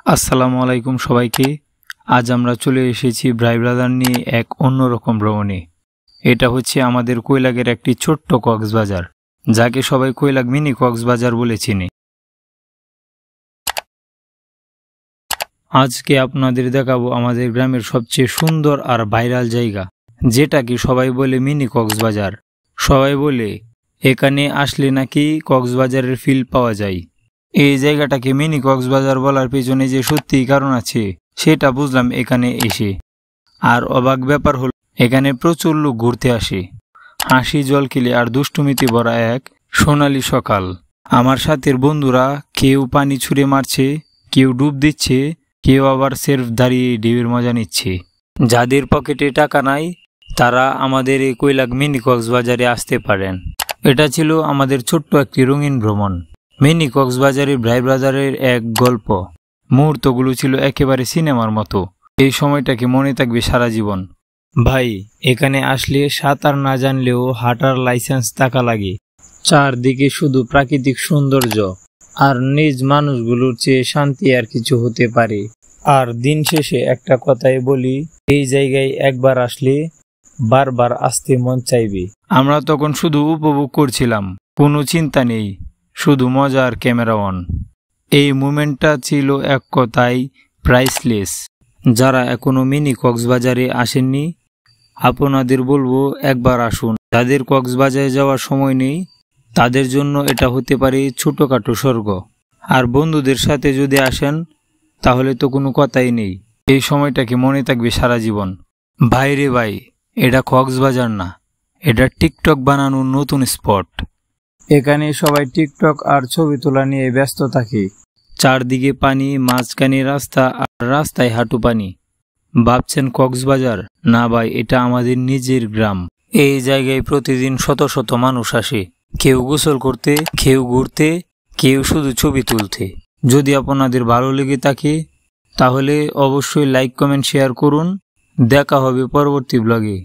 আসসালামু আলাইকুম সবাইকে। আজ আমরা চলে এসেছি ভাই ব্রাদার নিয়ে এক অন্যরকম ভ্রমণে। এটা হচ্ছে আমাদের কৈলাগের একটি ছোট্ট কক্সবাজার, যাকে সবাই কৈলাগ মিনি কক্সবাজার বলে চিনে। আজকে আপনাদের দেখাবো আমাদের গ্রামের সবচেয়ে সুন্দর আর ভাইরাল জায়গা, যেটা কি সবাই বলে মিনি কক্সবাজার। সবাই বলে এখানে আসলে নাকি কক্সবাজারের ফিল পাওয়া যায়। এই জায়গাটাকে মিনি কক্সবাজার বলার পেছনে যে সত্যিই কারণ আছে সেটা বুঝলাম এখানে এসে। আর অবাক ব্যাপার হল এখানে প্রচুর লোক ঘুরতে আসে। হাসি জলখিলি আর দুষ্টুমিতে ভরা এক সোনালি সকাল। আমার সাথের বন্ধুরা কেউ পানি ছুঁড়ে মারছে, কেউ ডুব দিচ্ছে, কেউ আবার সেলফ দাঁড়িয়ে ঢেউয়ের মজা নিচ্ছে। যাদের পকেটে টাকা নাই তারা আমাদের এই কৈলাগ মিনি কক্সবাজারে আসতে পারেন। এটা ছিল আমাদের ছোট্ট একটি রঙিন ভ্রমণ। মিনি কক্সবাজারের ভাই ব্রাদারের এক গল্প। মুহূর্তগুলো ছিল একেবারে সিনেমার মতো। এই সময়টাকে মনে থাকবে সারা জীবন। ভাই, এখানে আসলে সাঁতার না জানলেও হাঁটার লাইসেন্স থাকা লাগে। চারদিকে শুধু প্রাকৃতিক সৌন্দর্য, আর নিজ মানুষগুলোর চেয়ে শান্তি আর কিছু হতে পারে। আর দিন শেষে একটা কথাই বলি, এই জায়গায় একবার আসলে বারবার আসতে মন চাইবে। আমরা তখন শুধু উপভোগ করছিলাম, কোনো চিন্তা নেই, শুধু মজা আর ক্যামেরা অন। এই মুমেন্টটা ছিল এক কথায় প্রাইসলেস। যারা এখনো মিনি কক্সবাজারে আসেননি আপনাদের বলবো একবার আসুন। যাদের কক্সবাজারে যাওয়ার সময় নেই তাদের জন্য এটা হতে পারে ছোটখাটো স্বর্গ। আর বন্ধুদের সাথে যদি আসেন তাহলে তো কোনো কথাই নেই। এই সময়টাকে মনে থাকবে সারা জীবন। ভাই রে ভাই, এটা কক্সবাজার না, এটা টিকটক বানানোর নতুন স্পট। এখানে সবাই টিকটক আর ছবি তোলা নিয়ে ব্যস্ত থাকে। চারদিকে পানি, মাঝখানে রাস্তা, আর রাস্তায় হাঁটু পানি। ভাবছেন কক্সবাজার? না ভাই, এটা আমাদের নিজের গ্রাম। এই জায়গায় প্রতিদিন শত শত মানুষ আসে, কেউ গোসল করতে, কেউ ঘুরতে, কেউ শুধু ছবি তুলতে। যদি আপনাদের ভালো লেগে থাকে তাহলে অবশ্যই লাইক, কমেন্ট, শেয়ার করুন। দেখা হবে পরবর্তী ব্লগে।